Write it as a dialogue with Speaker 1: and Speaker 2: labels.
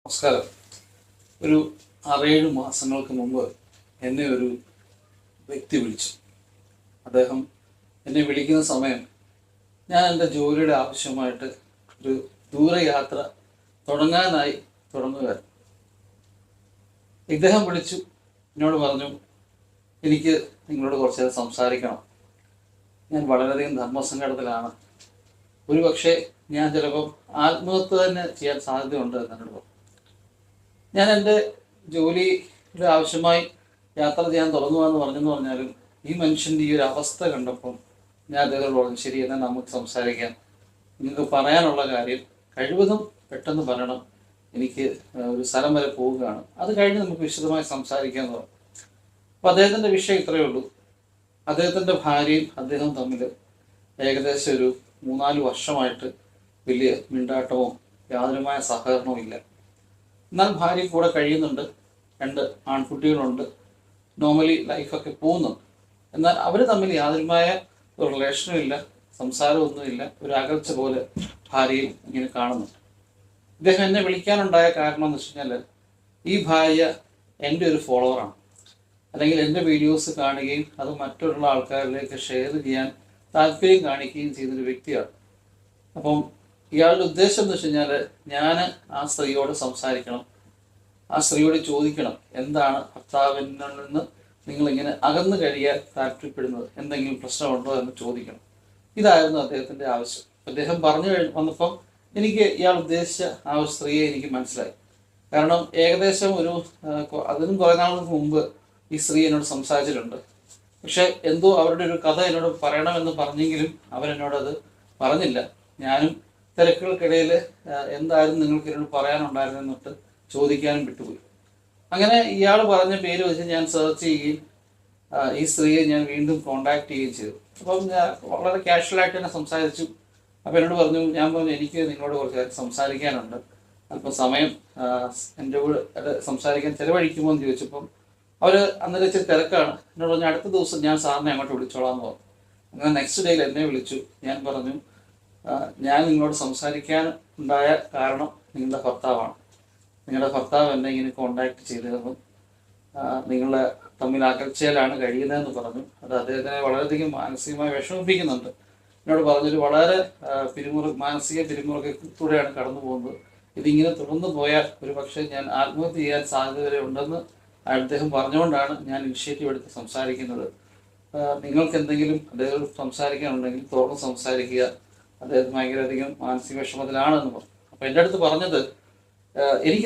Speaker 1: നമസ്കാരം. ഒരു 6-7 മാസങ്ങൾക്ക് മുമ്പ് എന്നെ ഒരു വ്യക്തി വിളിച്ചു. അദ്ദേഹം എന്നെ വിളിക്കുന്ന സമയം ഞാൻ എൻ്റെ ജോലിയുടെ ആവശ്യമായിട്ട് ഒരു ദൂരയാത്ര തുടങ്ങുകയായിരുന്നു. ഇദ്ദേഹം വിളിച്ചു, എന്നോട് പറഞ്ഞു, എനിക്ക് നിങ്ങളോട് കുറച്ച് നേരം സംസാരിക്കണം. ഞാൻ വളരെയധികം ധർമ്മസങ്കടത്തിലാണ്. ഒരുപക്ഷെ ഞാൻ ചിലപ്പം ആത്മഹത്യ തന്നെ ചെയ്യാൻ സാധ്യതയുണ്ട് എന്നോട് പറഞ്ഞു. ഞാൻ എൻ്റെ ജോലിയുടെ ആവശ്യമായി യാത്ര ചെയ്യാൻ തുടങ്ങുകയെന്ന് പറഞ്ഞാലും ഈ മനുഷ്യൻ്റെ ഈ ഒരു അവസ്ഥ കണ്ടപ്പം ഞാൻ അദ്ദേഹത്തോട് പറഞ്ഞു, ശരി, എന്നാൽ നമുക്ക് സംസാരിക്കാം. നിങ്ങൾക്ക് പറയാനുള്ള കാര്യം കഴിവതും പെട്ടെന്ന് പറയണം. എനിക്ക് ഒരു സ്ഥലം വരെ പോവുകയാണ്, അത് കഴിഞ്ഞ് നമുക്ക് വിശദമായി സംസാരിക്കാമെന്ന് പറഞ്ഞു. അപ്പോൾ അദ്ദേഹത്തിൻ്റെ വിഷയം ഇത്രയേ ഉള്ളൂ. അദ്ദേഹത്തിൻ്റെ ഭാര്യയും അദ്ദേഹം തമ്മിൽ ഏകദേശം ഒരു 3-4 വർഷമായിട്ട് വലിയ മിണ്ടാട്ടമോ യാതൊരുമായ സഹകരണവും ഇല്ല. എന്നാൽ ഭാര്യ കൂടെ കഴിയുന്നുണ്ട്, 2 ആൺകുട്ടികളുണ്ട്, നോർമലി ലൈഫൊക്കെ പോകുന്നുണ്ട്. എന്നാൽ അവർ തമ്മിൽ യാതൊരുമായ ഒരു റിലേഷനും ഇല്ല, സംസാരമൊന്നുമില്ല, ഒരു അകൽച്ച പോലെ ഭാര്യയും ഇങ്ങനെ കാണുന്നുണ്ട്. ഇദ്ദേഹം എന്നെ വിളിക്കാനുണ്ടായ കാരണം എന്ന് വെച്ച് കഴിഞ്ഞാൽ, ഈ ഭാര്യ എൻ്റെ ഒരു ഫോളോവറാണ്, അല്ലെങ്കിൽ എൻ്റെ വീഡിയോസ് കാണുകയും അത് മറ്റുള്ള ആൾക്കാരിലേക്ക് ഷെയർ ചെയ്യാൻ താല്പര്യം കാണിക്കുകയും ചെയ്യുന്നൊരു വ്യക്തിയാണ്. അപ്പം ഇയാളുടെ ഉദ്ദേശം എന്ന് വെച്ച് കഴിഞ്ഞാൽ, ഞാൻ ആ സ്ത്രീയോട് സംസാരിക്കണം, ആ സ്ത്രീയോട് ചോദിക്കണം, എന്താണ് ഭർത്താവിൽ നിന്ന് നിങ്ങളിങ്ങനെ അകന്നു കഴിയാൻ താല്പര്യപ്പെടുന്നത്, എന്തെങ്കിലും പ്രശ്നമുണ്ടോ എന്ന് ചോദിക്കണം. ഇതായിരുന്നു അദ്ദേഹത്തിൻ്റെ ആവശ്യം. അദ്ദേഹം പറഞ്ഞു വന്നപ്പം എനിക്ക് ഇയാൾ ഉദ്ദേശിച്ച ആ ഒരു സ്ത്രീയെ എനിക്ക് മനസ്സിലായി. കാരണം ഏകദേശം അതിനും കുറേ നാളുകൾക്ക് മുമ്പ് ഈ സ്ത്രീ എന്നോട് സംസാരിച്ചിട്ടുണ്ട്. പക്ഷെ എന്തോ അവരുടെ ഒരു കഥ എന്നോട് പറയണമെന്ന് പറഞ്ഞെങ്കിലും അവരെന്നോടത് പറഞ്ഞില്ല. ഞാനും തിരക്കുകൾക്കിടയിൽ എന്തായിരുന്നു നിങ്ങൾക്ക് എന്നോട് പറയാനുണ്ടായിരുന്നെന്നിട്ട് ചോദിക്കാനും വിട്ടുപോയി. അങ്ങനെ ഇയാൾ പറഞ്ഞ പേര് വെച്ച് ഞാൻ സെർച്ച് ചെയ്യുകയും ഈ സ്ത്രീയെ ഞാൻ വീണ്ടും കോണ്ടാക്ട് ചെയ്യുകയും ചെയ്തു. അപ്പം ഞാൻ വളരെ കാഷ്വലായിട്ട് തന്നെ സംസാരിച്ചു. അപ്പോൾ എന്നോട് ഞാൻ പറഞ്ഞു, എനിക്ക് നിങ്ങളോട് കുറച്ച് സംസാരിക്കാനുണ്ട്, അല്പം സമയം എൻ്റെ കൂടെ സംസാരിക്കാൻ ചിലവഴിക്കുമോ എന്ന് ചോദിച്ചപ്പം അവർ അന്നേരം ഇച്ചിരി തിരക്കാണ്. എന്നോട് പറഞ്ഞു, അടുത്ത ദിവസം ഞാൻ സാറിനെ അങ്ങോട്ട് വിളിച്ചോളാം എന്ന് പറഞ്ഞു. അങ്ങനെ നെക്സ്റ്റ് ഡേയിൽ എന്നെ വിളിച്ചു. ഞാൻ പറഞ്ഞു, ഞാൻ നിങ്ങളോട് സംസാരിക്കാൻ ഉണ്ടായ കാരണം നിങ്ങളുടെ ഭർത്താവാണ്. നിങ്ങളുടെ ഭർത്താവ് എന്നെ ഇങ്ങനെ കോണ്ടാക്ട് ചെയ്തിരുന്നു, നിങ്ങളെ തമ്മിൽ അകൽച്ചയിലാണ് കഴിയുന്നതെന്ന് പറഞ്ഞു. അത് അദ്ദേഹത്തിനെ വളരെയധികം മാനസികമായി വിഷമിപ്പിക്കുന്നുണ്ട്. എന്നോട് പറഞ്ഞൊരു വളരെ മാനസിക പിരിമുറുക്കത്തിലൂടെയാണ് കടന്നു പോകുന്നത്. ഇതിങ്ങനെ തുടർന്നു പോയാൽ ഒരു പക്ഷേ ഞാൻ ആത്മഹത്യ ചെയ്യാൻ സാധ്യത വരെ ഉണ്ടെന്ന് അദ്ദേഹം പറഞ്ഞുകൊണ്ടാണ് ഞാൻ ഇനിഷ്യേറ്റീവ് എടുത്ത് സംസാരിക്കുന്നത്. നിങ്ങൾക്ക് എന്തെങ്കിലും അദ്ദേഹം സംസാരിക്കാനുണ്ടെങ്കിൽ തുറന്ന് സംസാരിക്കുക, അദ്ദേഹം ഭയങ്കരധികം മാനസിക വിഷമത്തിലാണെന്ന് പറഞ്ഞു. അപ്പോൾ എൻ്റെ അടുത്ത് പറഞ്ഞത്, എനിക്ക്